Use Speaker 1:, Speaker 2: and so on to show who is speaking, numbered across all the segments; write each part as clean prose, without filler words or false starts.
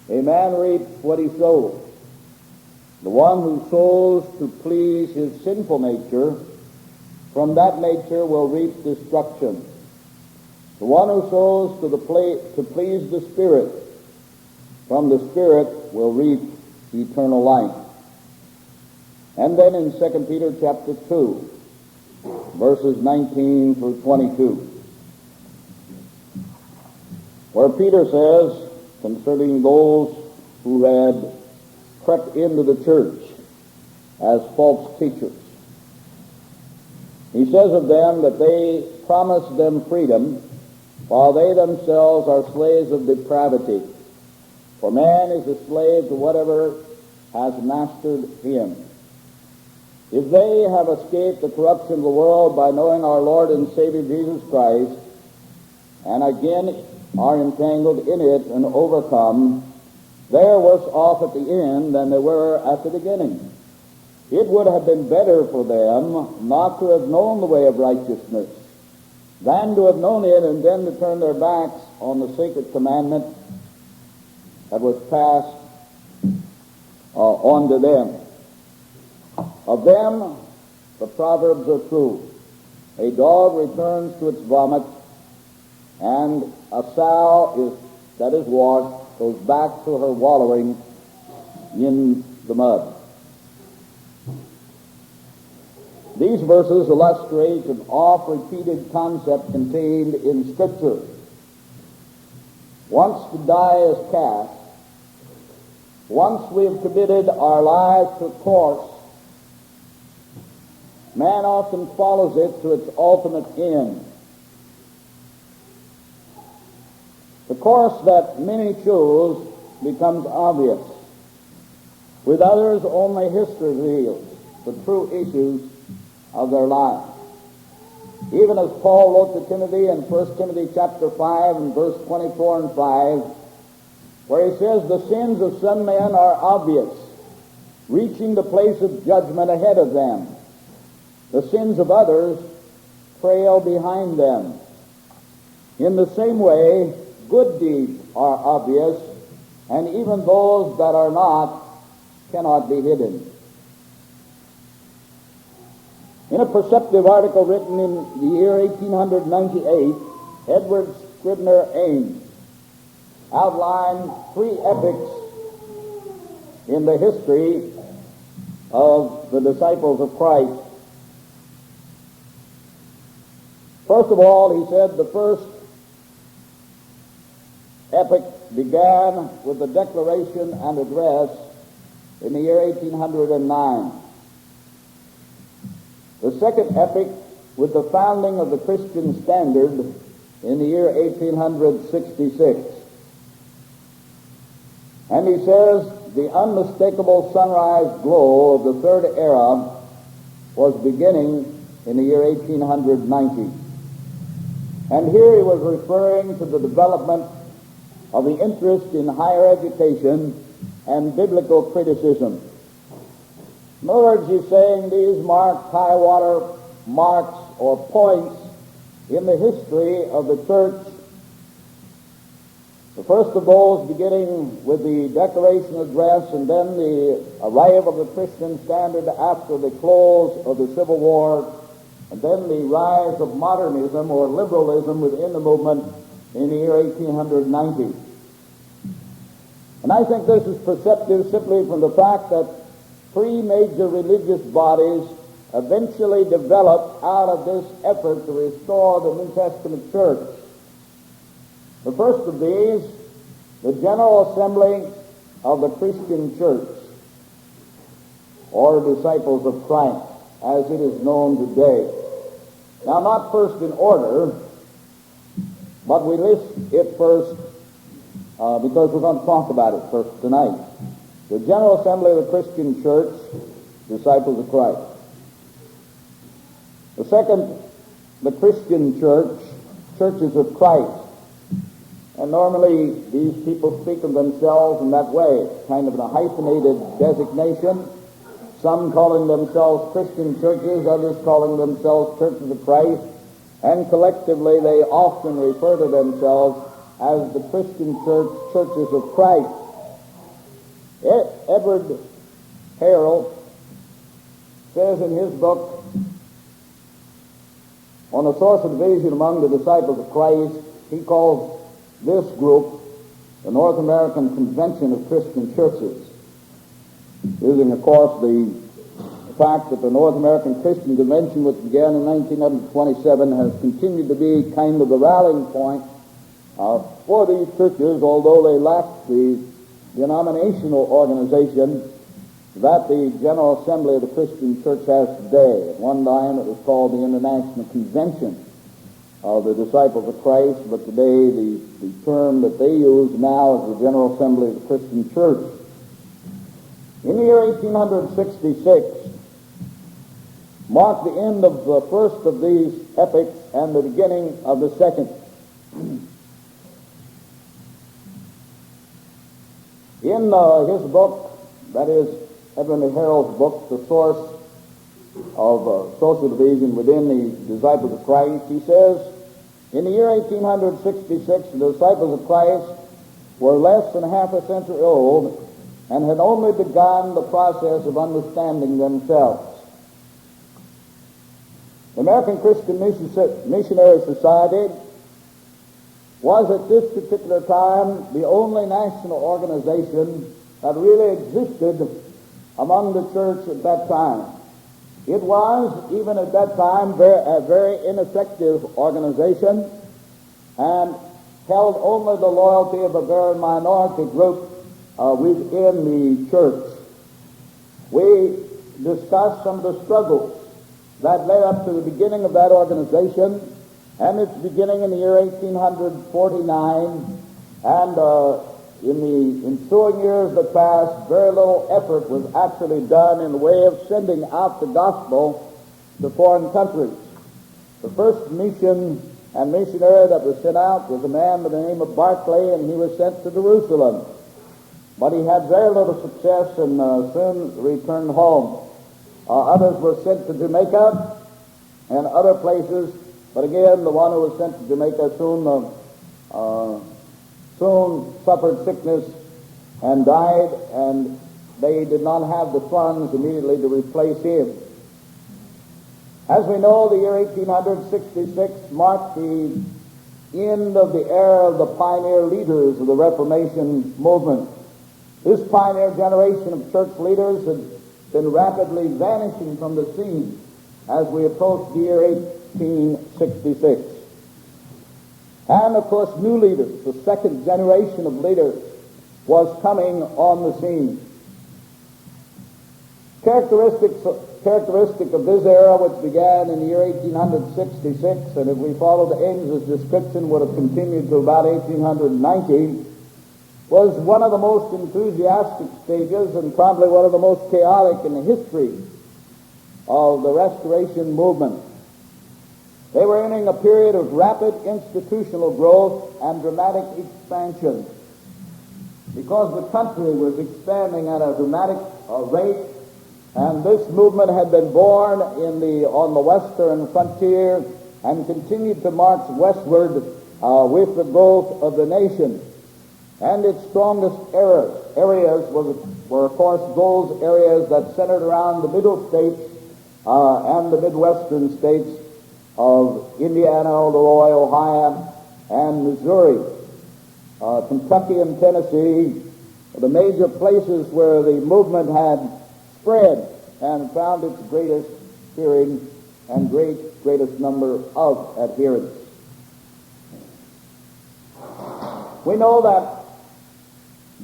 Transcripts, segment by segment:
Speaker 1: A man reaps what he sows. The one who sows to please his sinful nature, from that nature will reap destruction. The one who sows to please the Spirit, from the Spirit will reap eternal life. And then in 2 Peter chapter 2, verses 19 through 22, where Peter says concerning those who had crept into the church as false teachers, he says of them that they promised them freedom, while they themselves are slaves of depravity. For man is a slave to whatever has mastered him. If they have escaped the corruption of the world by knowing our Lord and Savior Jesus Christ, and again are entangled in it and overcome, they are worse off at the end than they were at the beginning. It would have been better for them not to have known the way of righteousness than to have known it and then to turn their backs on the sacred commandment that was passed on to them. Of them, the Proverbs are true. A dog returns to its vomit, and a sow that is washed goes back to her wallowing in the mud. These verses illustrate an oft-repeated concept contained in Scripture. Once the die is cast, once we have committed our lives to a course, man often follows it to its ultimate end. The course that many choose becomes obvious. With others, only history reveals the true issues of their lives. Even as Paul wrote to Timothy in 1 Timothy chapter 5 and verse 24 and 5, where he says, the sins of some men are obvious, reaching the place of judgment ahead of them. The sins of others trail behind them. In the same way, good deeds are obvious, and even those that are not cannot be hidden. In a perceptive article written in the year 1898, Edward Scribner Ames outlined 3 epochs in the history of the disciples of Christ. First of all, he said the first epoch began with the Declaration and Address in the year 1809. The second epoch with the founding of the Christian Standard in the year 1866. And he says the unmistakable sunrise glow of the third era was beginning in the year 1890. And here he was referring to the development of the interest in higher education and biblical criticism. In other words, he's saying these marked high-water marks or points in the history of the church. The first of those beginning with the Declaration Address and then the arrival of the Christian Standard after the close of the Civil War, and then the rise of modernism or liberalism within the movement in the year 1890. And I think this is perceptive simply from the fact that 3 major religious bodies eventually developed out of this effort to restore the New Testament church. The first of these, the General Assembly of the Christian Church, or Disciples of Christ, as it is known today. Now, not first in order, but we list it first because we're going to talk about it first tonight. The General Assembly of the Christian Church, Disciples of Christ. The second, the Christian Church, Churches of Christ. And normally these people speak of themselves in that way, kind of a hyphenated designation. Some calling themselves Christian churches, others calling themselves Churches of Christ, and collectively they often refer to themselves as the Christian Church, Churches of Christ. Edward Harrell says in his book on the source of division among the disciples of Christ, he calls this group the North American Convention of Christian Churches, using, of course, the fact that the North American Christian Convention, which began in 1927, has continued to be kind of the rallying point for these churches, although they lack the denominational organization that the General Assembly of the Christian Church has today. At one time it was called the International Convention of the Disciples of Christ, but today the term that they use now is the General Assembly of the Christian Church. In the year 1866 marked the end of the first of these epochs and the beginning of the second. In his book, that is Edwin Harrell's book, The Source of Social Division Within the Disciples of Christ, he says, in the year 1866, the disciples of Christ were less than half a century old and had only begun the process of understanding themselves. The American Christian Missionary Society was at this particular time the only national organization that really existed among the church at that time. It was, even at that time, a very ineffective organization and held only the loyalty of a very minority group within the church. We discussed some of the struggles that led up to the beginning of that organization, and its beginning in the year 1849, and in the ensuing years that passed, very little effort was actually done in the way of sending out the gospel to foreign countries. The first mission and missionary that was sent out was a man by the name of Barclay, and he was sent to Jerusalem. But he had very little success and soon returned home. Others were sent to Jamaica and other places, but again, the one who was sent to Jamaica soon suffered sickness and died, and they did not have the funds immediately to replace him. As we know, the year 1866 marked the end of the era of the pioneer leaders of the Reformation movement. This pioneer generation of church leaders had been rapidly vanishing from the scene as we approached the year 1866. And of course, new leaders, the second generation of leaders, was coming on the scene. Characteristic of this era, which began in the year 1866, and if we followed Ames's description, would have continued to about 1890, was one of the most enthusiastic stages and probably one of the most chaotic in the history of the Restoration movement. They were entering a period of rapid institutional growth and dramatic expansion. Because the country was expanding at a dramatic rate, and this movement had been born on the western frontier and continued to march westward with the growth of the nation. And its strongest areas were, of course, those areas that centered around the middle states and the midwestern states of Indiana, Illinois, Ohio, and Missouri. Kentucky and Tennessee, the major places where the movement had spread and found its greatest hearing and greatest number of adherents. We know that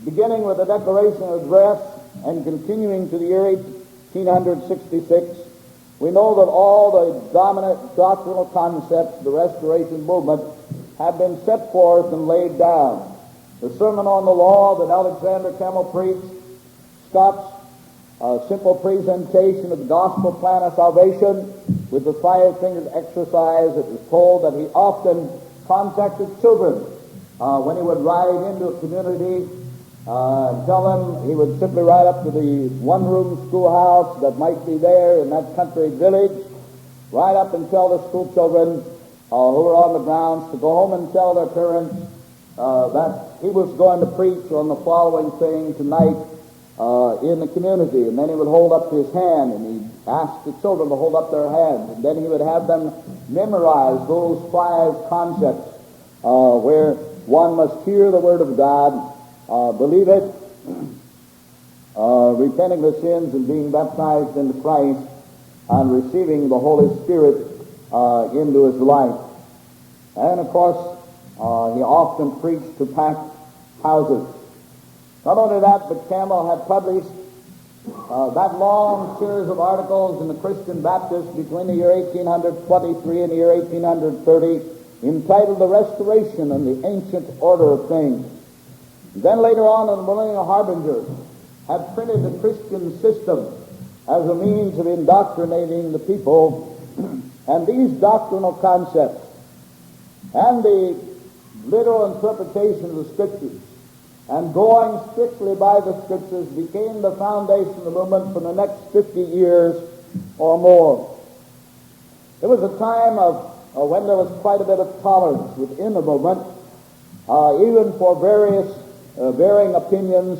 Speaker 1: beginning with the Declaration of Address and continuing to the year 1866, we know that all the dominant doctrinal concepts of the Restoration movement have been set forth and laid down. The Sermon on the Law that Alexander Campbell preached, Scott's simple presentation of the gospel plan of salvation with the five-fingered exercise. It was told that he often contacted children when he would ride into a community and tell them he would simply ride up to the one-room schoolhouse that might be there in that country village, ride up and tell the school children who were on the grounds to go home and tell their parents that he was going to preach on the following thing tonight, in the community, and then he would hold up his hand, and he'd ask the children to hold up their hands, and then he would have them memorize those 5 concepts where one must hear the Word of God, believe it, repenting of sins and being baptized into Christ, and receiving the Holy Spirit into his life. And of course, he often preached to packed houses. Not only that, but Campbell had published that long series of articles in the Christian Baptist between the year 1823 and the year 1830, entitled The Restoration and the Ancient Order of Things. Then later on in the Millennial Harbinger, had printed the Christian system as a means of indoctrinating the people. And these doctrinal concepts and the literal interpretation of the Scriptures and going strictly by the Scriptures became the foundation of the movement for the next 50 years or more. There was a time of when there was quite a bit of tolerance within the movement, even for various varying opinions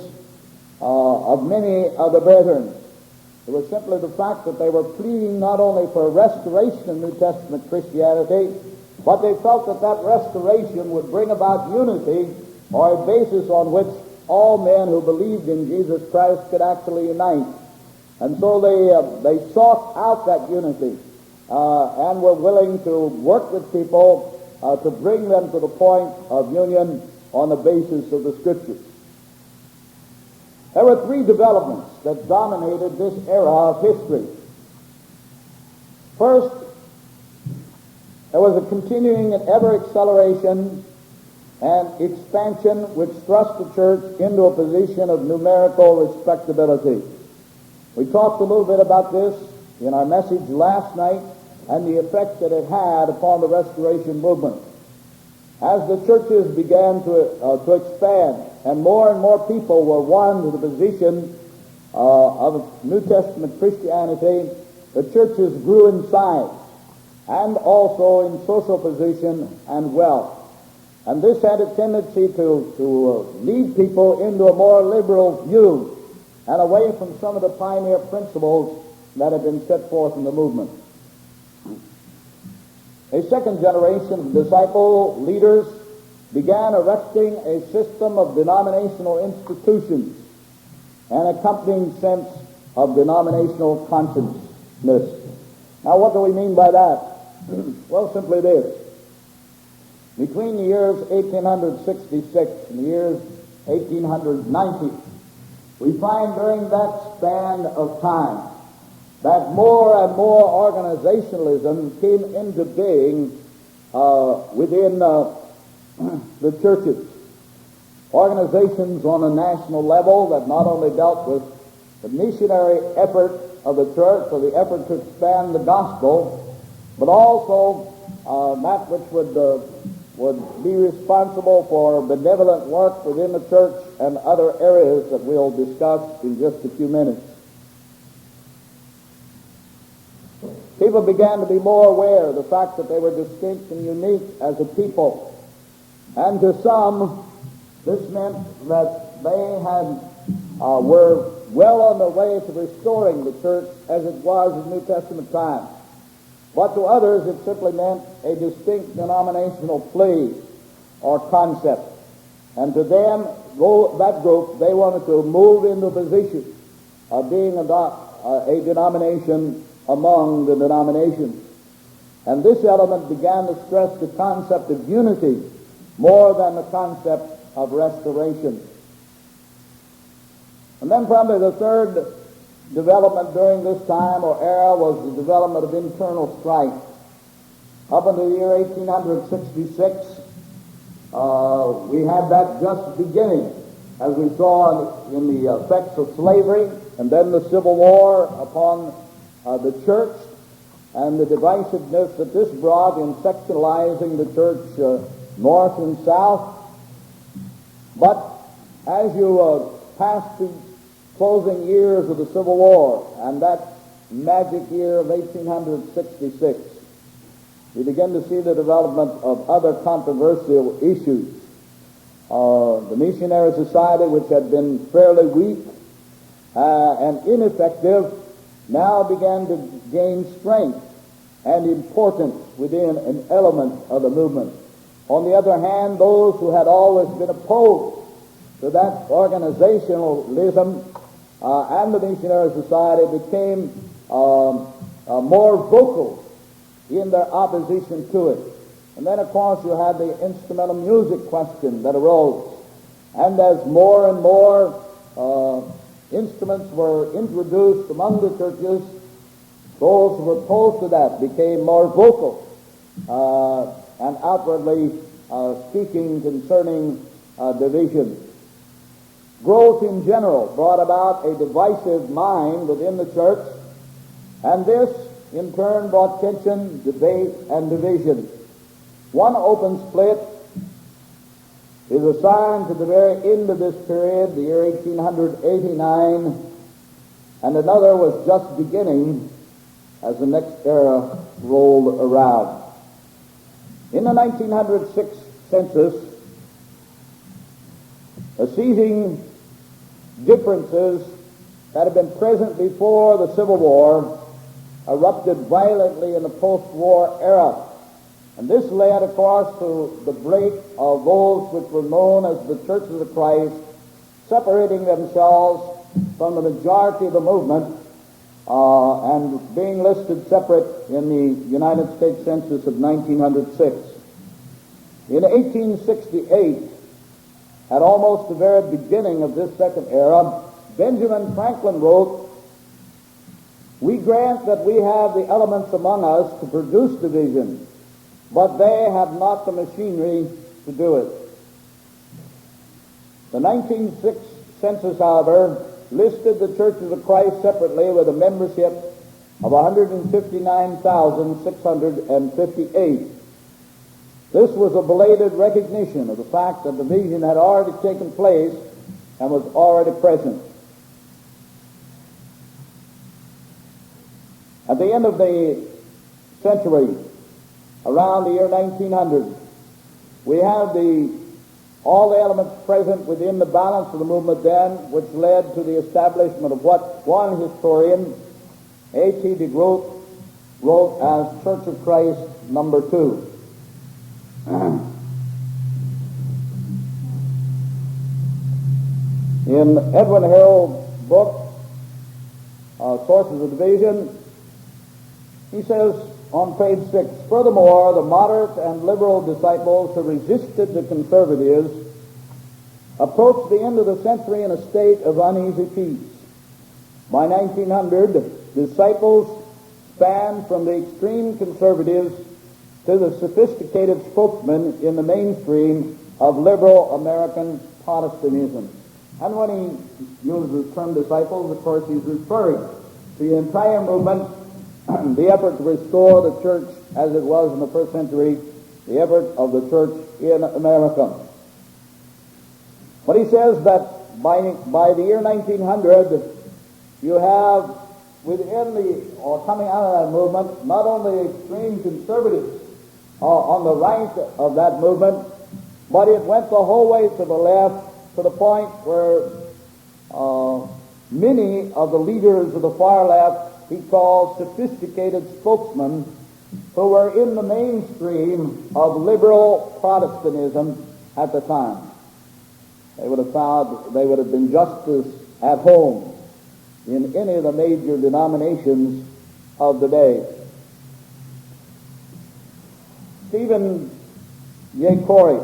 Speaker 1: of many of the brethren. It was simply the fact that they were pleading not only for a restoration of New Testament Christianity, but they felt that that restoration would bring about unity, or a basis on which all men who believed in Jesus Christ could actually unite. And so they sought out that unity and were willing to work with people to bring them to the point of union on the basis of the Scriptures. There were 3 developments that dominated this era of history. First, there was a continuing and ever-acceleration and expansion which thrust the church into a position of numerical respectability. We talked a little bit about this in our message last night and the effect that it had upon the Restoration movement. As the churches began to expand and more people were won to the position of New Testament Christianity, the churches grew in size and also in social position and wealth. And this had a tendency to lead people into a more liberal view and away from some of the pioneer principles that had been set forth in the movement. A second generation of disciple leaders began erecting a system of denominational institutions and accompanying sense of denominational consciousness. Now, what do we mean by that? Well, simply this. Between the years 1866 and the years 1890, we find during that span of time that more and more organizationalism came into being within the churches. Organizations on a national level that not only dealt with the missionary effort of the church or the effort to expand the gospel, but also that which would be responsible for benevolent work within the church and other areas that we'll discuss in just a few minutes. People began to be more aware of the fact that they were distinct and unique as a people. And to some, this meant that they were well on their way to restoring the church as it was in New Testament times. But to others, it simply meant a distinct denominational plea or concept. And to them, that group, they wanted to move into a position of being a denomination among the denominations. And this element began to stress the concept of unity more than the concept of restoration. And then probably the third development during this time or era was the development of internal strife. Up until the year 1866, we had that just beginning, as we saw in the effects of slavery, and then the Civil War upon the church, and the divisiveness that this brought in sectionalizing the church north and south. But as you pass the closing years of the Civil War and that magic year of 1866, we begin to see the development of other controversial issues. The Missionary Society, which had been fairly weak, and ineffective now began to gain strength and importance within an element of the movement. On the other hand, those who had always been opposed to that organizationalism and the missionary society became more vocal in their opposition to it. And then, of course, you had the instrumental music question that arose. And as more and more instruments were introduced among the churches, those who were opposed to that became more vocal and outwardly speaking concerning division. Growth in general brought about a divisive mind within the church, and this in turn brought tension, debate, and division. One open split is assigned to the very end of this period, the year 1889, and another was just beginning as the next era rolled around. In the 1906 census, seizing differences that had been present before the Civil War erupted violently in the post-war era. And this led, of course, to the break of those which were known as the Churches of Christ, separating themselves from the majority of the movement and being listed separate in the United States Census of 1906. In 1868, at almost the very beginning of this second era, Benjamin Franklin wrote, "We grant that we have the elements among us to produce division, but they have not the machinery to do it." The 1906 census, however, listed the Churches of Christ separately with a membership of 159,658. This was a belated recognition of the fact that division had already taken place and was already present. At the end of the century, around the year 1900, we have all the elements present within the balance of the movement then, which led to the establishment of what one historian, A.T. de Groot, wrote as Church of Christ number 2. In Edwin Harold's book, Sources of Division, he says on page 6, "Furthermore, the moderate and liberal disciples who resisted the conservatives approached the end of the century in a state of uneasy peace. By 1900, disciples spanned from the extreme conservatives to the sophisticated spokesmen in the mainstream of liberal American Protestantism." And when he uses the term disciples, of course, he's referring to the entire movement, the effort to restore the church as it was in the first century, the effort of the church in America. But he says that by the year 1900, you have within or coming out of that movement, not only extreme conservatives on the right of that movement, but it went the whole way to the left, to the point where many of the leaders of the far left he called sophisticated spokesmen who were in the mainstream of liberal Protestantism at the time. They would have found they would have been just as at home in any of the major denominations of the day. Stephen J. Corey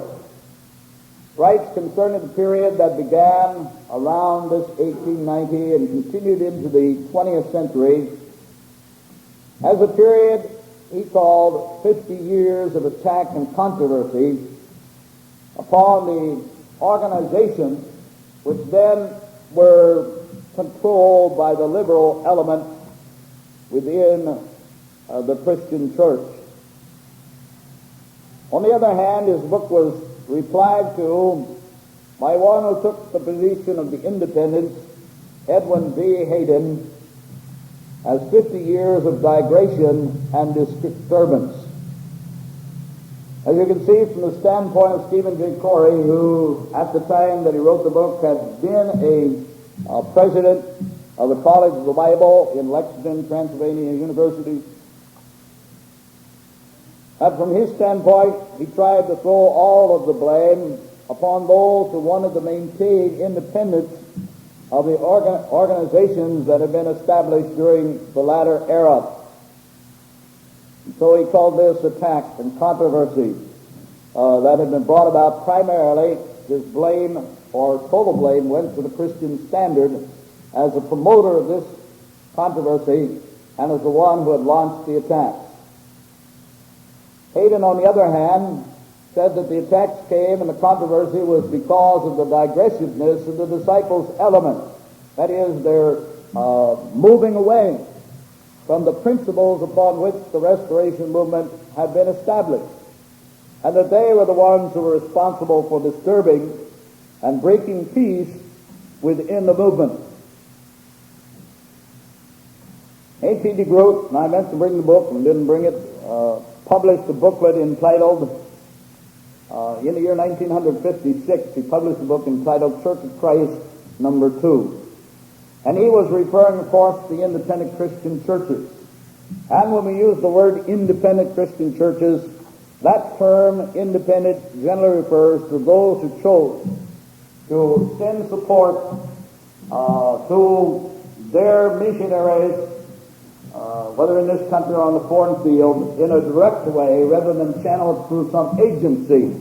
Speaker 1: writes concerning the period that began around this 1890 and continued into the 20th century as a period he called 50 years of attack and controversy upon the organizations which then were controlled by the liberal element within the Christian church. On the other hand, his book was replied to by one who took the position of the independents, Edwin V. Hayden, as 50 years of digression and disturbance. As you can see from the standpoint of Stephen J. Corey, who at the time that he wrote the book had been a president of the College of the Bible in Lexington, Transylvania University. And from his standpoint, he tried to throw all of the blame upon those who wanted to maintain independence of the organizations that had been established during the latter era. And so he called this attack and controversy that had been brought about primarily. His blame, or total blame, went to the Christian Standard as a promoter of this controversy and as the one who had launched the attacks. Hayden, on the other hand, said that the attacks came and the controversy was because of the digressiveness of the disciples' element. That is, their moving away from the principles upon which the Restoration movement had been established, and that they were the ones who were responsible for disturbing and breaking peace within the movement. A.T. de Groot, and I meant to bring the book and didn't bring it, published a booklet entitled, in the year 1956, he published a book entitled Church of Christ Number 2. And he was referring, of course, to the independent Christian churches. And when we use the word independent Christian churches, that term, independent, generally refers to those who chose to send support to their missionaries, whether in this country or on the foreign field, in a direct way rather than channeled through some agency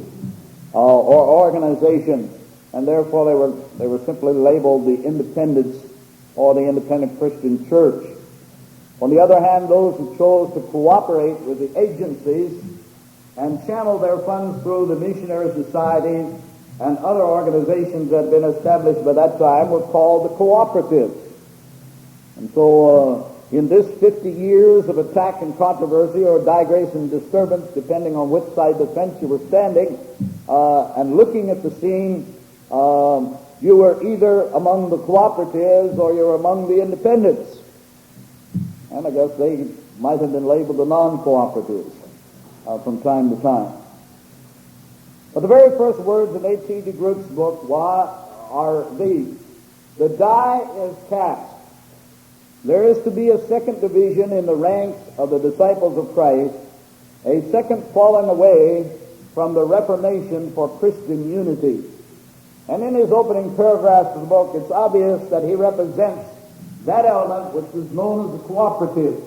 Speaker 1: or organization. And therefore they were simply labeled the independents or the independent Christian church. On the other hand, those who chose to cooperate with the agencies and channel their funds through the missionary societies and other organizations that had been established by that time were called the cooperatives. And so in this 50 years of attack and controversy, or digression and disturbance, depending on which side of the fence you were standing, and looking at the scene, you were either among the cooperatives or you were among the independents. And I guess they might have been labeled the non-cooperatives from time to time. But the very first words in A.T. de Groot's book are these: "The die is cast. There is to be a second division in the ranks of the disciples of Christ, a second falling away from the Reformation for Christian unity." And in his opening paragraphs of the book, it's obvious that he represents that element which was known as the cooperative,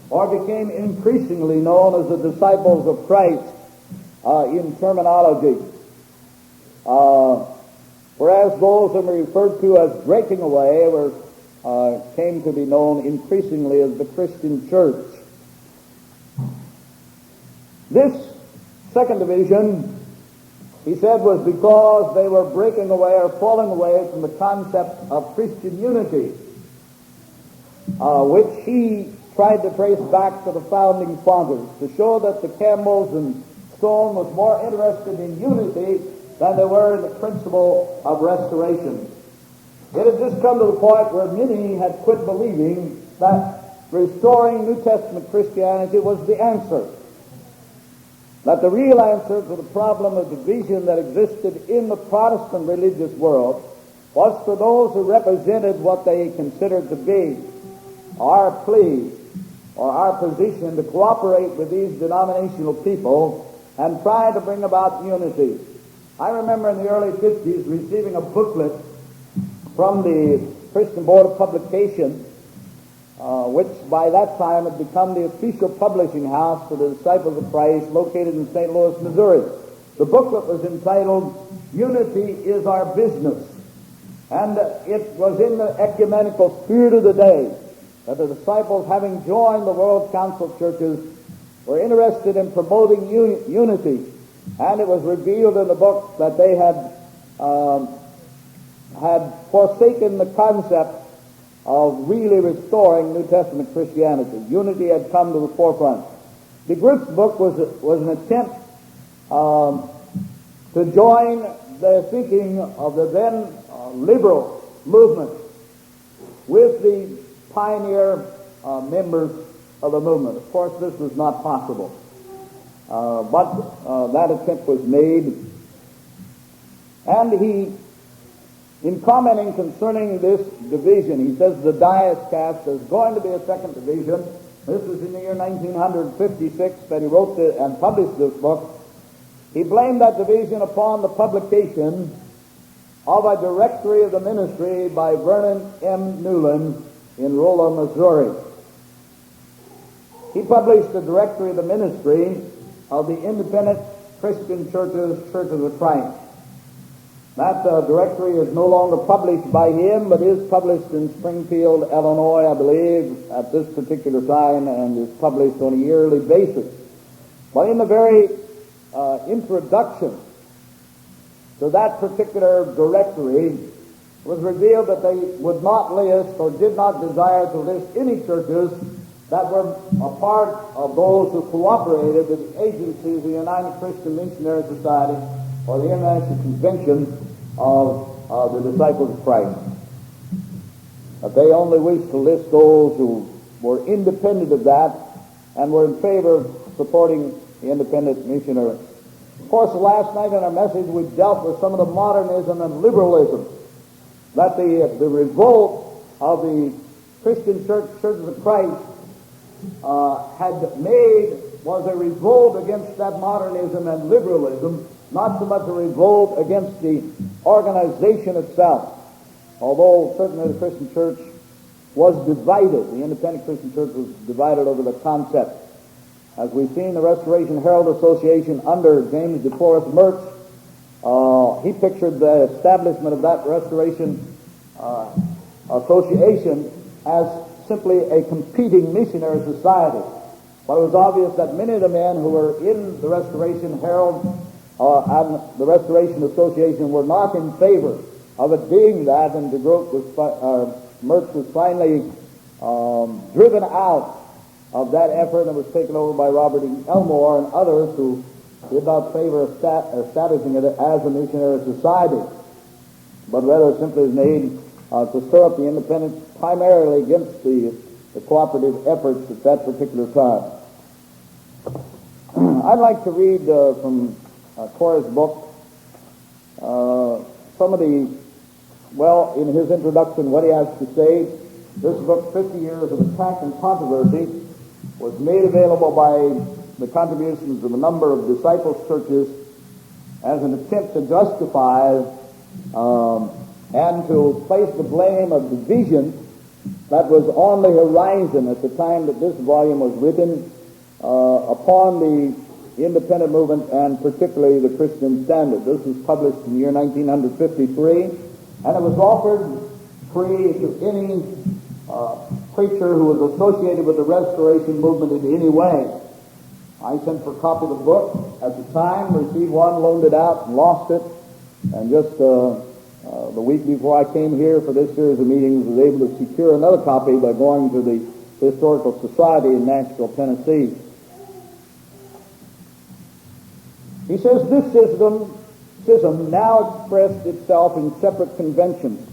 Speaker 1: or became increasingly known as the disciples of Christ in terminology. Whereas those whom are referred to as breaking away came to be known increasingly as the Christian church. This second division, he said, was because they were breaking away or falling away from the concept of Christian unity, which he tried to trace back to the founding fathers, to show that the Campbells and Stone was more interested in unity than they were in the principle of restoration. It had just come to the point where many had quit believing that restoring New Testament Christianity was the answer, that the real answer to the problem of division that existed in the Protestant religious world was for those who represented what they considered to be our plea or our position to cooperate with these denominational people and try to bring about unity. I remember in the early 50s receiving a booklet from the Christian Board of Publication, which by that time had become the official publishing house for the Disciples of Christ, located in St. Louis, Missouri. The booklet was entitled, "Unity is Our Business." And it was in the ecumenical spirit of the day that the disciples, having joined the World Council of Churches, were interested in promoting unity. And it was revealed in the book that they had forsaken the concept of really restoring New Testament Christianity. Unity had come to the forefront. De Groot's book was an attempt to join the thinking of the then liberal movement with the pioneer members of the movement. Of course, this was not possible, but that attempt was made, and he In commenting concerning this division, he says the dias cast, there's going to be a second division. This was in the year 1956 that he wrote and published this book. He blamed that division upon the publication of a directory of the ministry by Vernon M. Newland in Rolla, Missouri. He published a directory of the ministry of the independent Christian churches, Churches of Christ. That directory is no longer published by him, but is published in Springfield, Illinois, I believe, at this particular time, and is published on a yearly basis. But in the very introduction to that particular directory, it was revealed that they would not list or did not desire to list any churches that were a part of those who cooperated with the agencies of the United Christian Missionary Society or the International Convention of the Disciples of Christ. That they only wished to list those who were independent of that and were in favor of supporting the independent missionary. Of course, last night in our message we dealt with some of the modernism and liberalism that the revolt of the Christian Churches of Christ had made was a revolt against that modernism and liberalism, not so much a revolt against the organization itself. Although certainly the Christian church was divided, the independent Christian church was divided over the concept. As we've seen, the Restoration Herald Association under James DeForest Mertz, he pictured the establishment of that Restoration Association as simply a competing missionary society. But it was obvious that many of the men who were in the Restoration Herald and the Restoration Association were not in favor of it being that, and Mertz was finally driven out of that effort and was taken over by Robert E. Elmore and others who did not favor establishing it as a missionary society, but rather simply as made to stir up the independents primarily against the cooperative efforts at that particular time. I'd like to read from Corey's book some of the, in his introduction, what he has to say. This book, 50 Years of Attack and Controversy, was made available by the contributions of a number of disciples' churches as an attempt to justify and to place the blame of division that was on the horizon at the time that this volume was written upon the independent movement and particularly the Christian Standard. This was published in the year 1953, and it was offered free to any preacher who was associated with the Restoration movement in any way. I sent for a copy of the book at the time, received one, loaned it out, and lost it, and just the week before I came here for this series of meetings was able to secure another copy by going to the Historical Society in Nashville, Tennessee. He says, this schism now expressed itself in separate conventions,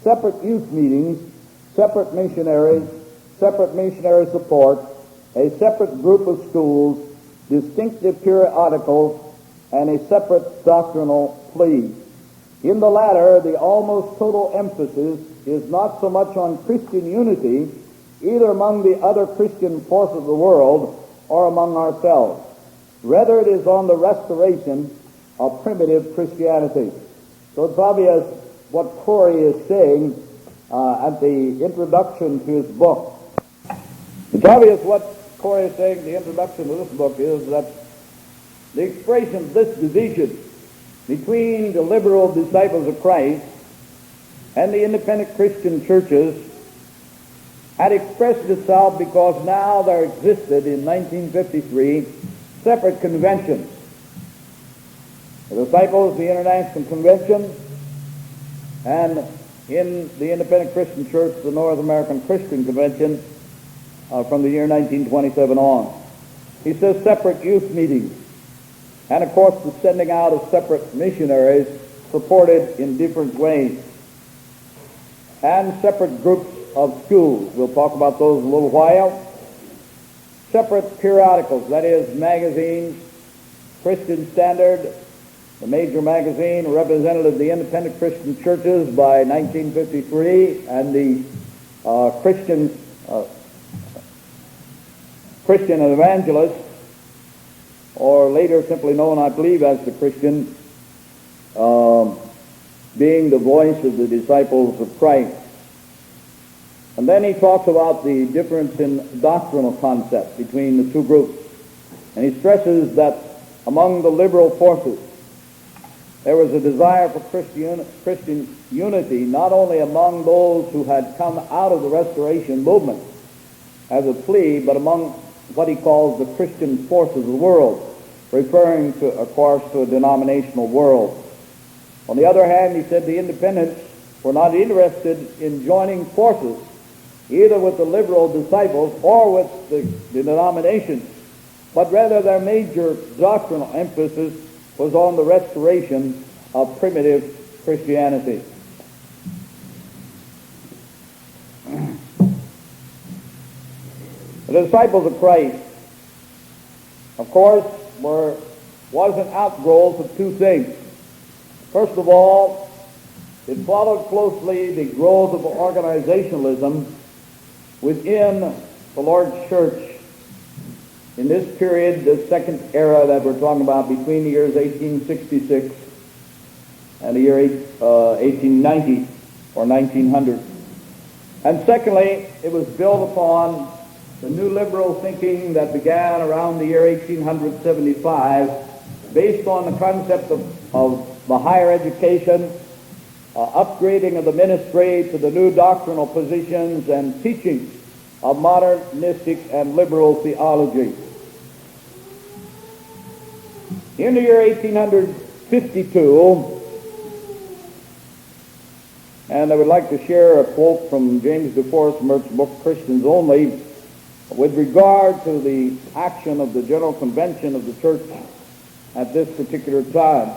Speaker 1: separate youth meetings, separate missionary support, a separate group of schools, distinctive periodicals, and a separate doctrinal plea. In the latter, the almost total emphasis is not so much on Christian unity, either among the other Christian forces of the world or among ourselves. Rather, it is on the restoration of primitive Christianity. So it's obvious what Corey is saying at the introduction to his book. It's obvious what Corey is saying in the introduction to this book is that the expression, this division between the liberal disciples of Christ and the independent Christian churches had expressed itself because now there existed in 1953 separate conventions. The disciples, the International Convention, and in the independent Christian church, the North American Christian Convention from the year 1927 on. He says separate youth meetings, and of course the sending out of separate missionaries supported in different ways, and separate groups of schools. We'll talk about those in a little while. Separate periodicals, that is magazines, Christian Standard, the major magazine, represented the independent Christian churches by 1953, and the Christian Evangelist, or later simply known, I believe, as the Christian, being the voice of the disciples of Christ. And then he talks about the difference in doctrinal concept between the two groups. And he stresses that among the liberal forces, there was a desire for Christian unity, not only among those who had come out of the Restoration movement as a plea, but among what he calls the Christian forces of the world, referring to, of course, to a denominational world. On the other hand, he said the independents were not interested in joining forces either with the liberal disciples or with the denominations, but rather their major doctrinal emphasis was on the restoration of primitive Christianity. The disciples of Christ, of course, was an outgrowth of two things. First of all, it followed closely the growth of organizationalism within the Lord's church in this period, the second era that we're talking about, between the years 1866 and the year 1890 or 1900. And secondly, it was built upon the new liberal thinking that began around the year 1875, based on the concept of the higher education, upgrading of the ministry to the new doctrinal positions and teachings of modernistic and liberal theology. In the year 1852, and I would like to share a quote from James DeForest Mert's book, Christians Only, with regard to the action of the General Convention of the Church at this particular time.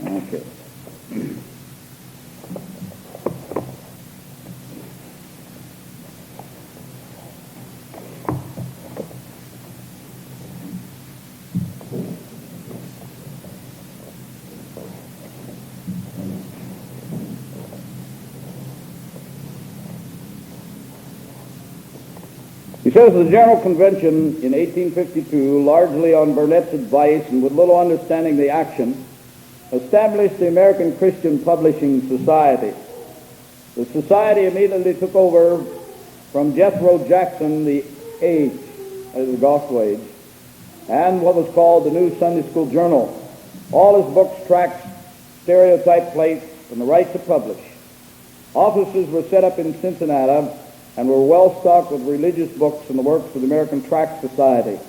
Speaker 1: Okay. He says the General Convention in 1852, largely on Burnett's advice and with little understanding of the action, established the American Christian Publishing Society. The society immediately took over from Jethro Jackson the Age, the Gospel Age, and what was called the New Sunday School Journal. All his books, tracts, stereotype plates, and the right to publish. Offices were set up in Cincinnati and were well stocked with religious books and the works of the American Tract Society.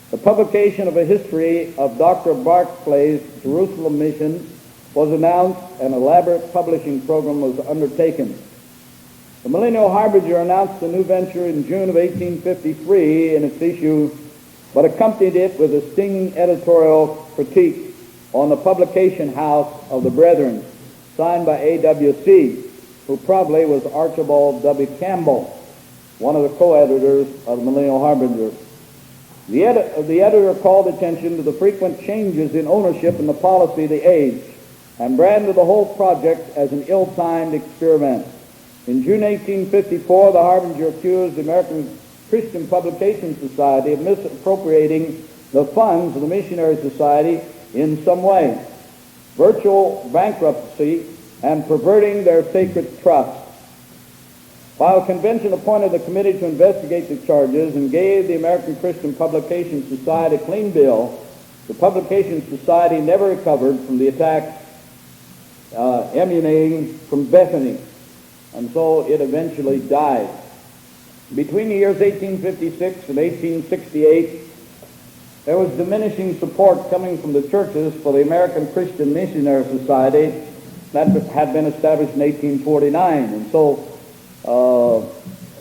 Speaker 1: The publication of a history of Dr. Barclay's Jerusalem mission was announced, and an elaborate publishing program was undertaken. The Millennial Harbinger announced the new venture in June of 1853 in its issue, but accompanied it with a stinging editorial critique on the publication house of the Brethren, signed by A.W.C., who probably was Archibald W. Campbell, one of the co-editors of the Millennial Harbinger. The editor called attention to the frequent changes in ownership and the policy of the age, and branded the whole project as an ill-timed experiment. In June 1854, the Harbinger accused the American Christian Publication Society of misappropriating the funds of the Missionary Society in some way, virtual bankruptcy, and perverting their sacred trust. While the convention appointed a committee to investigate the charges and gave the American Christian Publication Society a clean bill, the Publication Society never recovered from the attacks emanating from Bethany, and so it eventually died. Between the years 1856 and 1868, there was diminishing support coming from the churches for the American Christian Missionary Society that had been established in 1849, and so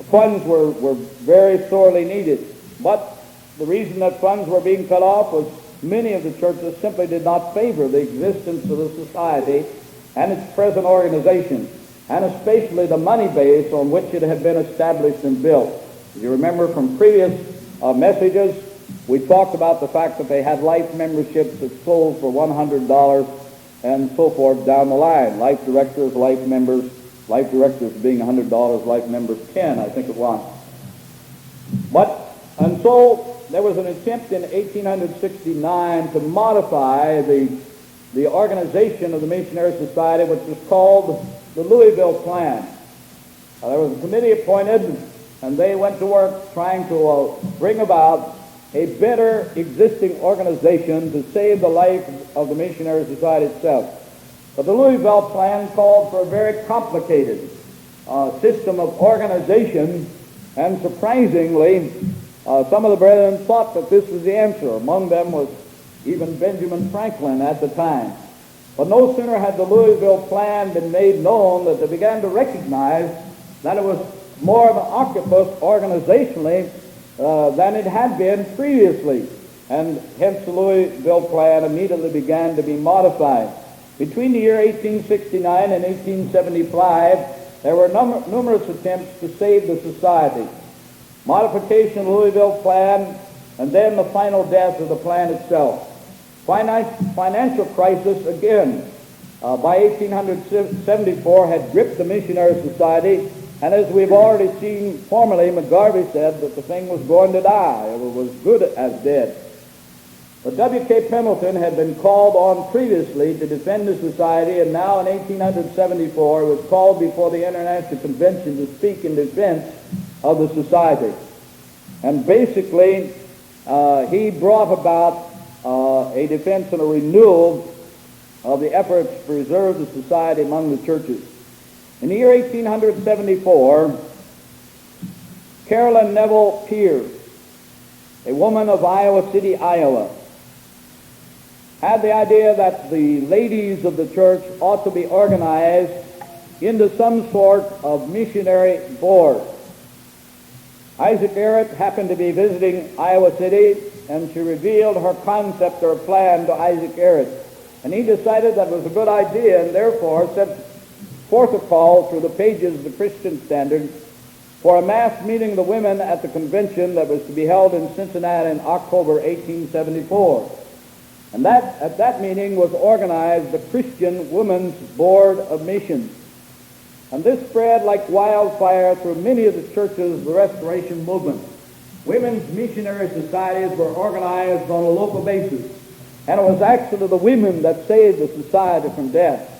Speaker 1: funds were very sorely needed. But the reason that funds were being cut off was many of the churches simply did not favor the existence of the society and its present organization. and especially the money base on which it had been established and built. As you remember from previous messages, we talked about the fact that they had life memberships that sold for $100 and so forth down the line. Life directors being $100, life members 10, I think it was. And so there was an attempt in 1869 to modify the organization of the Missionary Society, which was called the Louisville Plan. There was a committee appointed, and they went to work trying to bring about a better existing organization to save the life of the Missionary Society itself. But the Louisville Plan called for a very complicated system of organization, and surprisingly, some of the brethren thought that this was the answer. Among them was even Benjamin Franklin at the time. But no sooner had the Louisville Plan been made known that they began to recognize that it was more of an octopus organizationally than it had been previously. And hence the Louisville Plan immediately began to be modified. Between the year 1869 and 1875, there were numerous attempts to save the society. Modification of the Louisville Plan, and then the final death of the plan itself. Financial crisis, again, by 1874 had gripped the Missionary Society, and as we've already seen formerly, McGarvey said that the thing was going to die, or was good as dead. But W.K. Pendleton had been called on previously to defend the society, and now in 1874 was called before the International Convention to speak in defense of the society. And basically, he brought about a defense and a renewal of the efforts to preserve the society among the churches. In the year 1874, Carolyn Neville Pierce, a woman of Iowa City, Iowa, had the idea that the ladies of the church ought to be organized into some sort of missionary board. Isaac Garrett happened to be visiting Iowa City, and she revealed her concept or plan to Isaac Garrett. And he decided that was a good idea, and therefore sent forth a call through the pages of the Christian Standard for a mass meeting of the women at the convention that was to be held in Cincinnati in October 1874. And at that meeting was organized the Christian Women's Board of Missions. And this spread like wildfire through many of the churches of the Restoration movement. Women's missionary societies were organized on a local basis, and it was actually the women that saved the society from death,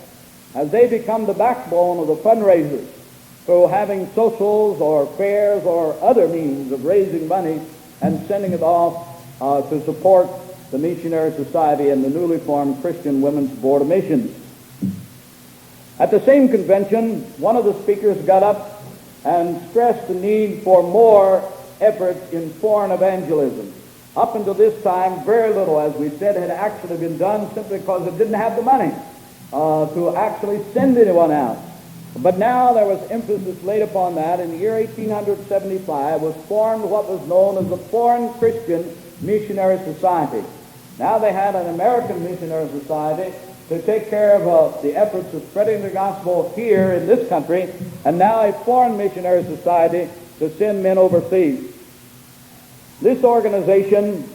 Speaker 1: as they become the backbone of the fundraisers through having socials or fairs or other means of raising money and sending it off to support the Missionary Society and the newly formed Christian Women's Board of Missions. At the same convention, one of the speakers got up and stressed the need for more efforts in foreign evangelism. Up until this time, very little, as we said, had actually been done simply because it didn't have the money to actually send anyone out. But now there was emphasis laid upon that. In the year 1875 was formed what was known as the Foreign Christian Missionary Society. Now they had an American Missionary Society to take care of the efforts of spreading the gospel here in this country, and now a Foreign Missionary Society to send men overseas. This organization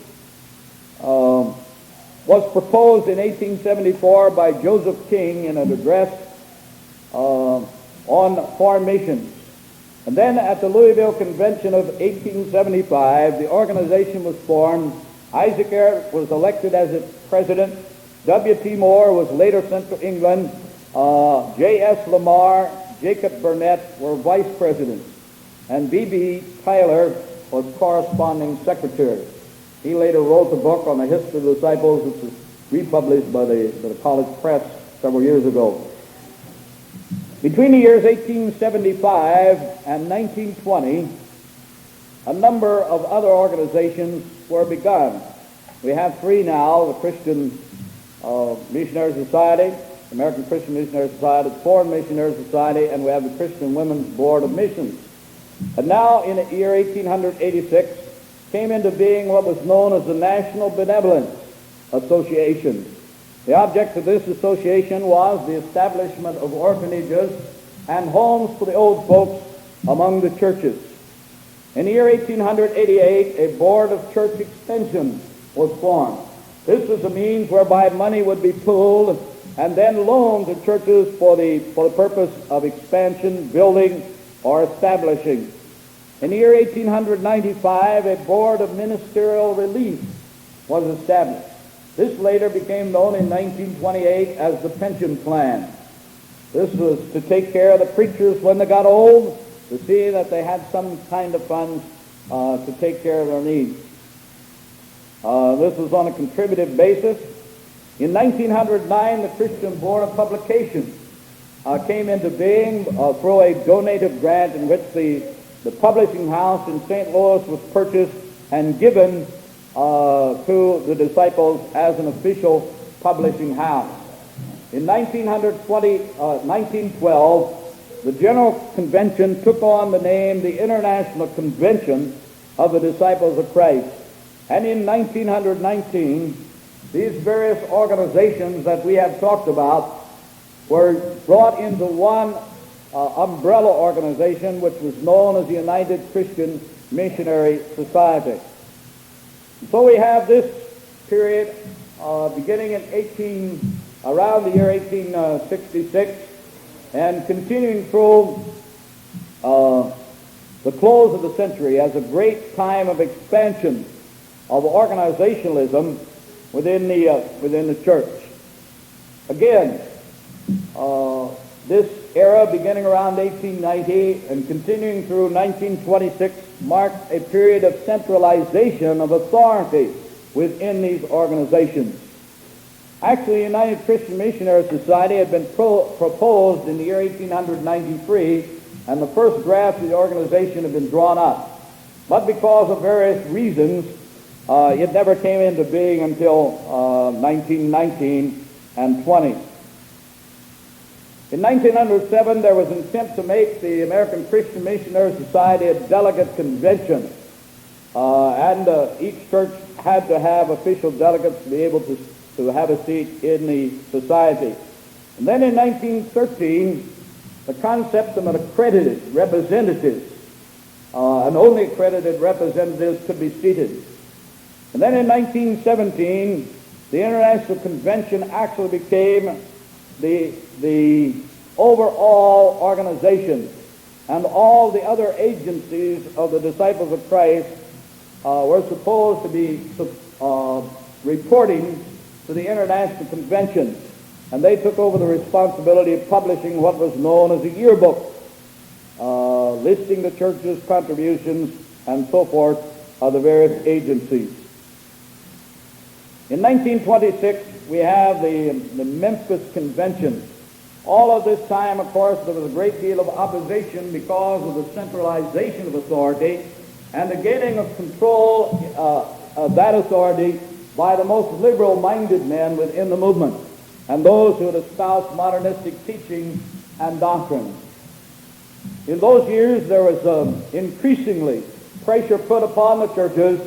Speaker 1: was proposed in 1874 by Joseph King in an address on foreign missions. And then at the Louisville Convention of 1875, the organization was formed. Isaac Garrett was elected as its president. W.T. Moore was later sent to England. J.S. Lamar, Jacob Burnett were vice presidents. And B.B. Tyler was corresponding secretary. He later wrote a book on the history of the disciples, which was republished by the college press several years ago. Between the years 1875 and 1920, a number of other organizations were begun. We have three now: the Christian Missionary Society, the American Christian Missionary Society, the Foreign Missionary Society, and we have the Christian Women's Board of Missions. And now in the year 1886 came into being what was known as the National Benevolence Association. The object of this association was the establishment of orphanages and homes for the old folks among the churches. In the year 1888, a board of church extension was formed. This was a means whereby money would be pooled and then loaned to churches for the purpose of expansion, building, or establishing. In the year 1895, a board of ministerial relief was established. This later became known in 1928 as the pension plan. This was to take care of the preachers when they got old, to see that they had some kind of funds to take care of their needs. This was on a contributive basis. In 1909, the Christian Board of Publications came into being through a donative grant in which the publishing house in St. Louis was purchased and given to the disciples as an official publishing house. In 1912, the General Convention took on the name the International Convention of the Disciples of Christ. And in 1919, these various organizations that we have talked about were brought into one umbrella organization, which was known as the United Christian Missionary Society. So we have this period beginning in around the year 1866 and continuing through the close of the century as a great time of expansion of organizationalism within the church. Again, this era beginning around 1890 and continuing through 1926 marked a period of centralization of authority within these organizations. Actually, the United Christian Missionary Society had been proposed in the year 1893, and the first draft of the organization had been drawn up. But because of various reasons, it never came into being until 1919 and 20. In 1907, there was an attempt to make the American Christian Missionary Society a delegate convention, and each church had to have official delegates to be able to have a seat in the society. And then in 1913, the concept of an accredited representative, and only accredited representatives could be seated. And then in 1917, the International Convention actually became the overall organization, and all the other agencies of the Disciples of Christ were supposed to be reporting to the International Convention, and they took over the responsibility of publishing what was known as a yearbook, listing the church's contributions and so forth of the various agencies. In 1926, we have the Memphis Convention. All of this time, of course, there was a great deal of opposition because of the centralization of authority and the gaining of control of that authority by the most liberal-minded men within the movement and those who had espoused modernistic teaching and doctrine. In those years, there was increasingly pressure put upon the churches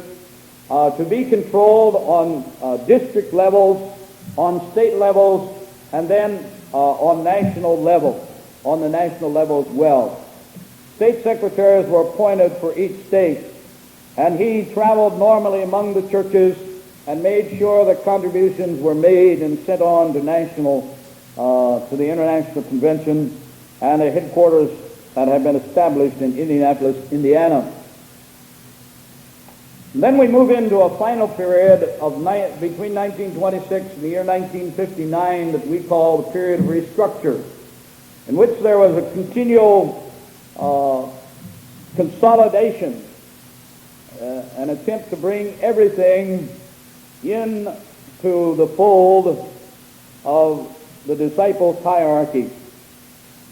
Speaker 1: to be controlled on district levels, on state levels, and then on the national level as well. State secretaries were appointed for each state, and he traveled normally among the churches and made sure that contributions were made and sent on to the International Convention and a headquarters that had been established in Indianapolis, Indiana. And then we move into a final period between 1926 and the year 1959 that we call the period of restructure, in which there was a continual consolidation, an attempt to bring everything into the fold of the disciples' hierarchy.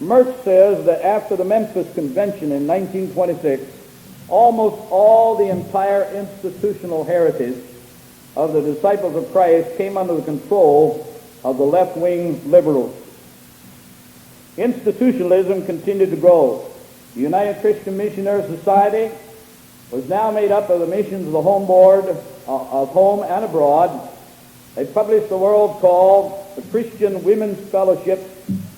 Speaker 1: Mertz says that after the Memphis Convention in 1926, almost all the entire institutional heritage of the Disciples of Christ came under the control of the left-wing liberals. Institutionalism continued to grow. The United Christian Missionary Society was now made up of the missions of the Home Board of Home and Abroad. They published a world called the Christian Women's Fellowship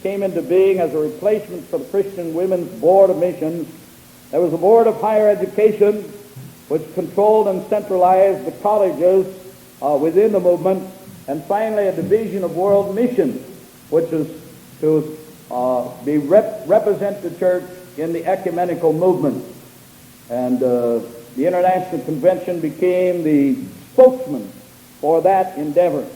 Speaker 1: came into being as a replacement for the Christian Women's Board of Missions. There was a Board of Higher Education which controlled and centralized the colleges within the movement, and finally a Division of World Missions, which is to represent the church in the ecumenical movement. And the International Convention became the spokesman for that endeavor.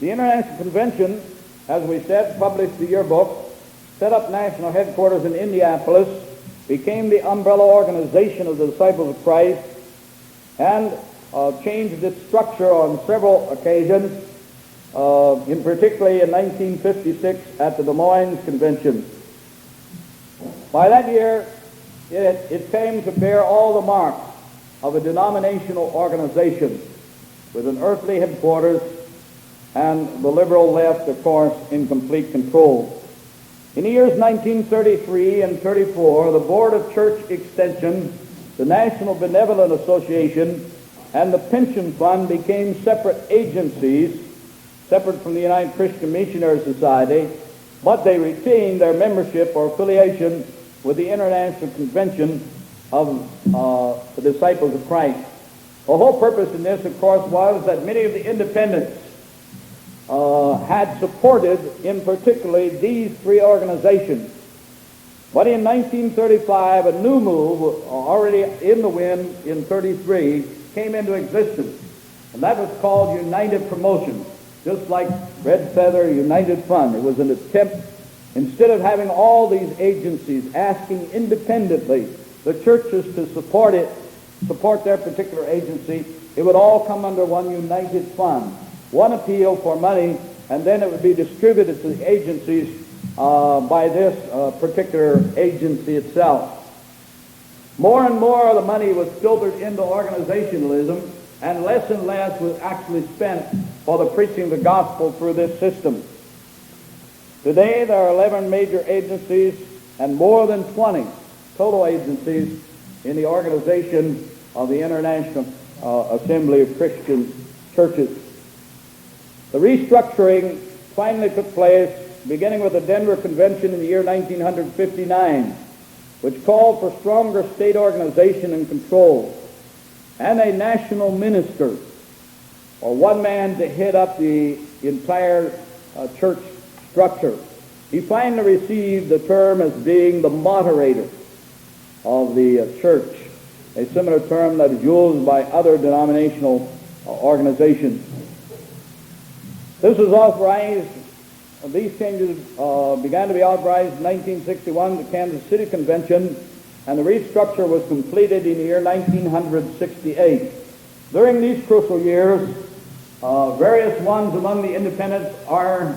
Speaker 1: The International Convention, as we said, published the yearbook, set up national headquarters in Indianapolis, became the umbrella organization of the Disciples of Christ, and changed its structure on several occasions, in particularly in 1956 at the Des Moines Convention. By that year, it came to bear all the marks of a denominational organization with an earthly headquarters and the liberal left, of course, in complete control. In the years 1933 and 34, the Board of Church Extension, the National Benevolent Association, and the Pension Fund became separate agencies, separate from the United Christian Missionary Society, but they retained their membership or affiliation with the International Convention of the Disciples of Christ. The whole purpose in this, of course, was that many of the independents had supported, in particularly, these three organizations. But in 1935, a new move, already in the wind in 33, came into existence, and that was called United Promotion, just like Red Feather United Fund. It was an attempt, instead of having all these agencies asking independently the churches to support their particular agency, it would all come under one united fund, one appeal for money, and then it would be distributed to the agencies by this particular agency itself. More and more of the money was filtered into organizationalism, and less was actually spent for the preaching of the gospel through this system. Today there are 11 major agencies and more than 20 total agencies in the organization of the International Assembly of Christian Churches. The restructuring finally took place beginning with the Denver Convention in the year 1959, which called for stronger state organization and control, and a national minister, or one man to head up the entire church structure. He finally received the term as being the moderator of the church, a similar term that is used by other denominational organizations. This was authorized, these changes began to be authorized in 1961 at the Kansas City Convention, and the restructure was completed in the year 1968. During these crucial years, various ones among the independents are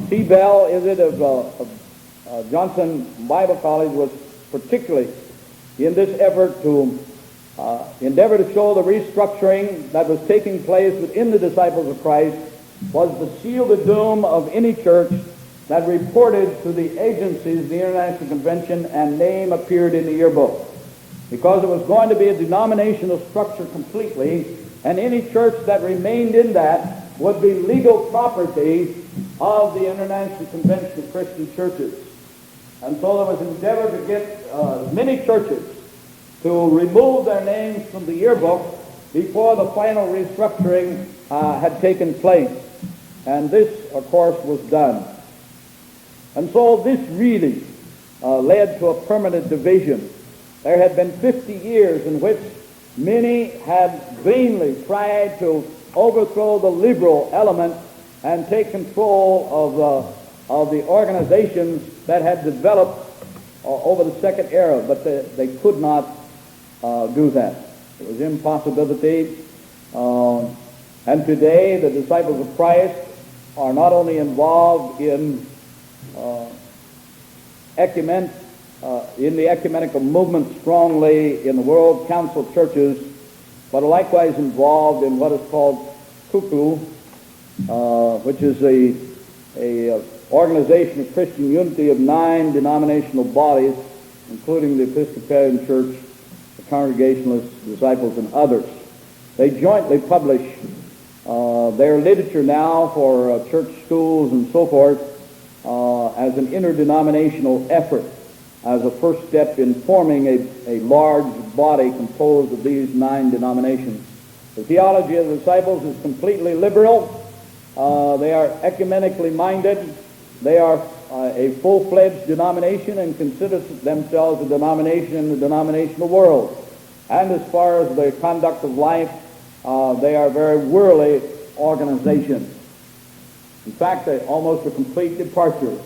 Speaker 1: T. Bell, of Johnson Bible College, was particularly in this effort to endeavor to show the restructuring that was taking place within the Disciples of Christ was to seal the doom of any church that reported to the agencies of the International Convention and name appeared in the yearbook, because it was going to be a denominational structure completely, and any church that remained in that would be legal property of the International Convention of Christian Churches. And so there was an endeavor to get many churches to remove their names from the yearbook before the final restructuring had taken place. And this, of course, was done. And so this really led to a permanent division. There had been 50 years in which many had vainly tried to overthrow the liberal element and take control of the organizations that had developed over the second era, but they could not do that. It was impossibility. And today the disciples of Christ are not only involved in the ecumenical movement strongly in the World Council of Churches, but are likewise involved in what is called CUCU, which is a organization of Christian unity of 9 denominational bodies, including the Episcopalian Church, the Congregationalists, Disciples, and others. They jointly publish their literature now for church schools and so forth, as an interdenominational effort, as a first step in forming a large body composed of these 9 denominations. The theology of the disciples is completely liberal. They are ecumenically minded. They are a full-fledged denomination and consider themselves a denomination in the denominational world. And as far as the conduct of life, they are a very worldly organization. In fact, almost a complete departure,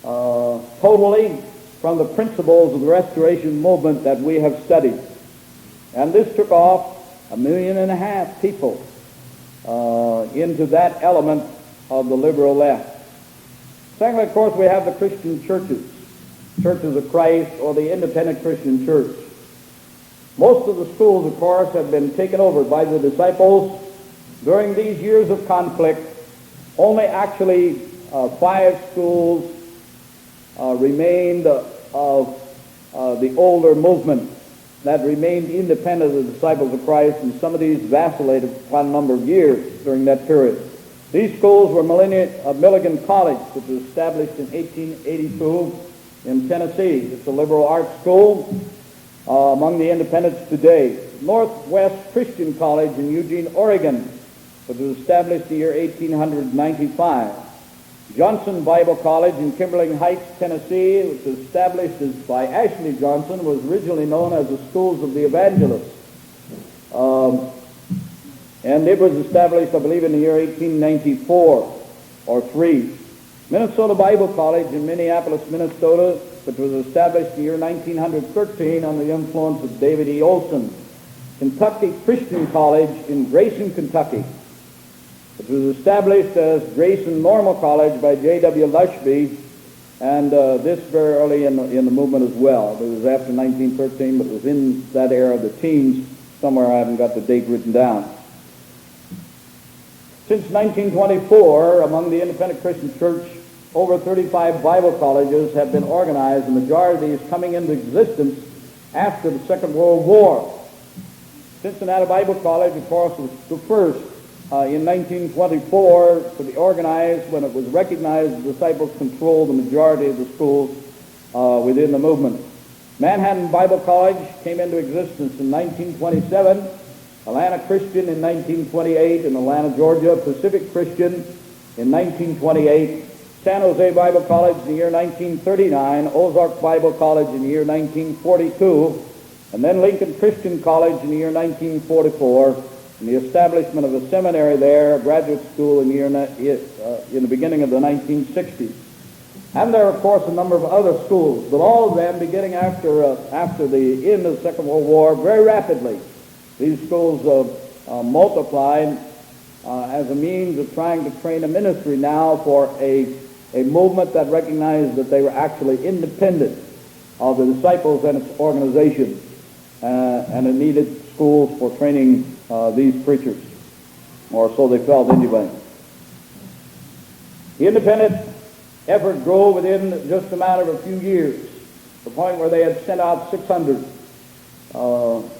Speaker 1: totally from the principles of the Restoration movement that we have studied. And this took off 1.5 million people into that element of the liberal left. Secondly, of course, we have the Christian churches, churches of Christ, or the independent Christian church. Most of the schools, of course, have been taken over by the disciples. During these years of conflict, only actually 5 schools remained of the older movement that remained independent of the disciples of Christ, and some of these vacillated for a number of years during that period. These schools were Milligan College, which was established in 1882 in Tennessee. It's a liberal arts school among the independents today. Northwest Christian College in Eugene, Oregon, which was established in the year 1895. Johnson Bible College in Kimberling Heights, Tennessee, which was established by Ashley Johnson, was originally known as the Schools of the Evangelists. And it was established, I believe, in the year 1894 or 3. Minnesota Bible College in Minneapolis, Minnesota, which was established in the year 1913 under the influence of David E. Olson. Kentucky Christian College in Grayson, Kentucky, which was established as Grayson Normal College by J.W. Lushby, and this very early in the movement as well. It was after 1913, but it was in that era of the teens. Somewhere I haven't got the date written down. Since 1924, among the independent Christian church, over 35 Bible colleges have been organized, the majority of these coming into existence after the Second World War. Cincinnati Bible College, of course, was the first in 1924 to be organized when it was recognized the disciples controlled the majority of the schools within the movement. Manhattan Bible College came into existence in 1927, Atlanta Christian in 1928, in Atlanta, Georgia, Pacific Christian in 1928, San Jose Bible College in the year 1939, Ozark Bible College in the year 1942, and then Lincoln Christian College in the year 1944, and the establishment of a seminary there, a graduate school in the beginning of the 1960s. And there are, of course, a number of other schools, but all of them beginning after the end of the Second World War very rapidly. These schools multiplied as a means of trying to train a ministry now for a movement that recognized that they were actually independent of the disciples and its organization, and it needed schools for training these preachers, or so they felt anyway. The independent effort grew within just a matter of a few years, to the point where they had sent out 600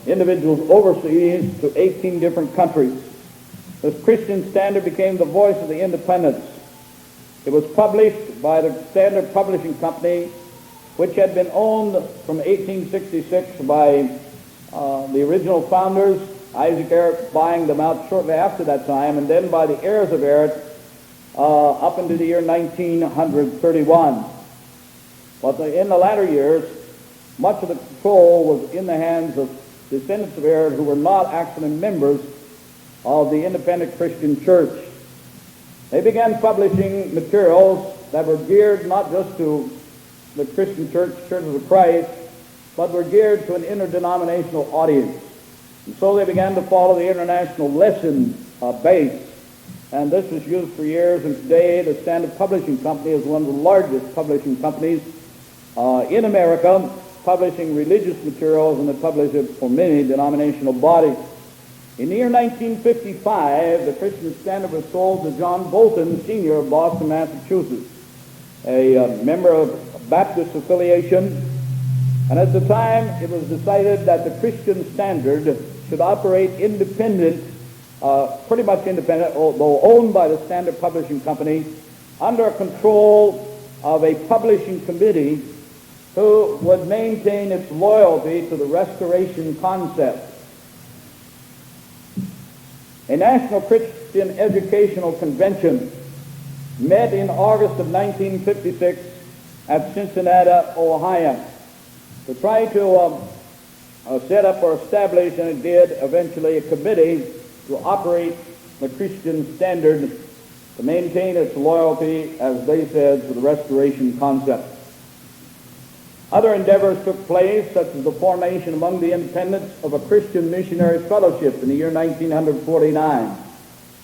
Speaker 1: individuals overseas to 18 different countries. This Christian Standard became the voice of the independents. It was published by the Standard Publishing Company, which had been owned from 1866 by the original founders, Isaac Barrett buying them out shortly after that time, and then by the heirs of Barrett up into the year 1931. But in the latter years, much of the control was in the hands of descendants of Barrett who were not actually members of the independent Christian church. They began publishing materials that were geared not just to the Christian church, Churches of Christ, but were geared to an interdenominational audience. And so they began to follow the international lesson base. And this was used for years, and today the Standard Publishing Company is one of the largest publishing companies in America, publishing religious materials, and they publish it for many denominational bodies. In the year 1955, the Christian Standard was sold to John Bolton, Sr. of Boston, Massachusetts, a member of Baptist affiliation. And at the time, it was decided that the Christian Standard should operate independent, pretty much independent, although owned by the Standard Publishing Company, under control
Speaker 2: of a publishing committee who would maintain its loyalty to the Restoration concept. A National Christian Educational Convention met in August of 1956 at Cincinnati, Ohio, to try to set up or establish, and it did eventually, a committee to operate the Christian Standard to maintain its loyalty, as they said, to the Restoration concept. Other endeavors took place, such as the formation among the independents of a Christian Missionary Fellowship in the year 1949.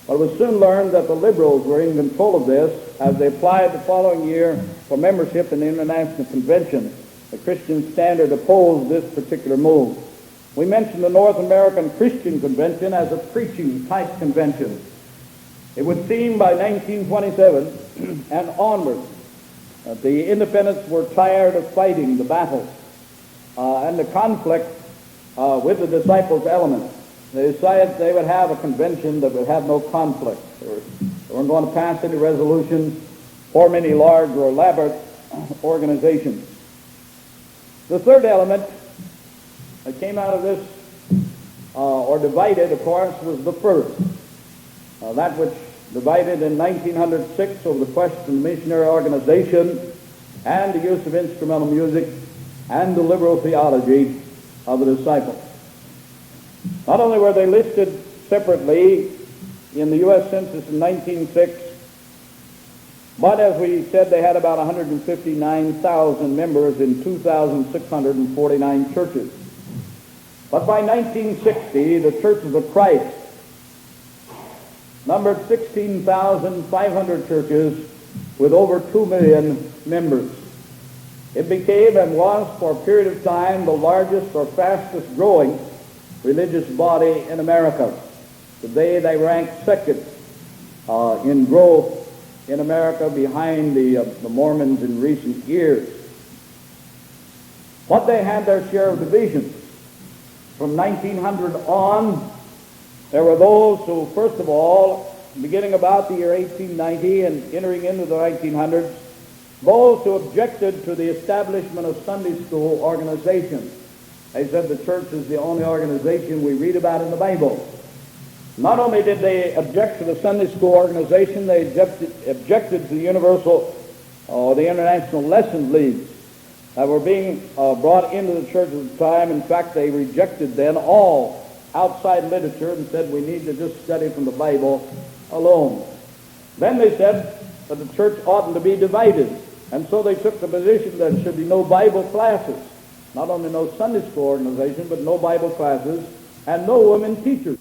Speaker 2: But it was soon learned that the liberals were in control of this as they applied the following year for membership in the International Convention. The Christian Standard opposed this particular move. We mentioned the North American Christian Convention as a preaching type convention. It would seem by 1927 and onward that the independents were tired of fighting the battles and the conflict with the disciples' element. They decided they would have a convention that would have no conflict. They weren't going to pass any resolutions, form any large or elaborate organizations. The third element that came out of this, or divided, of course, was the first. That which divided in 1906 over the question of missionary organization and the use of instrumental music and the liberal theology of the disciples. Not only were they listed separately in the U.S. Census in 1906, but as we said, they had about 159,000 members in 2,649 churches. But by 1960, the Churches of Christ numbered 16,500 churches with over 2 million members. It became and was for a period of time the largest or fastest growing religious body in America. Today they rank second in growth in America behind the Mormons in recent years. But they had their share of divisions. From 1900 on, there were those who, first of all, beginning about the year 1890 and entering into the 1900s, those who objected to the establishment of Sunday school organizations. They said the church is the only organization we read about in the Bible. Not only did they object to the Sunday school organization, they objected to the universal or the international lesson leagues that were being brought into the church at the time. In fact, they rejected then all outside literature and said we need to just study from the Bible alone. Then they said that the church oughtn't to be divided, and so they took the position that there should be no Bible classes, not only no Sunday school organization, but no Bible classes and no women teachers.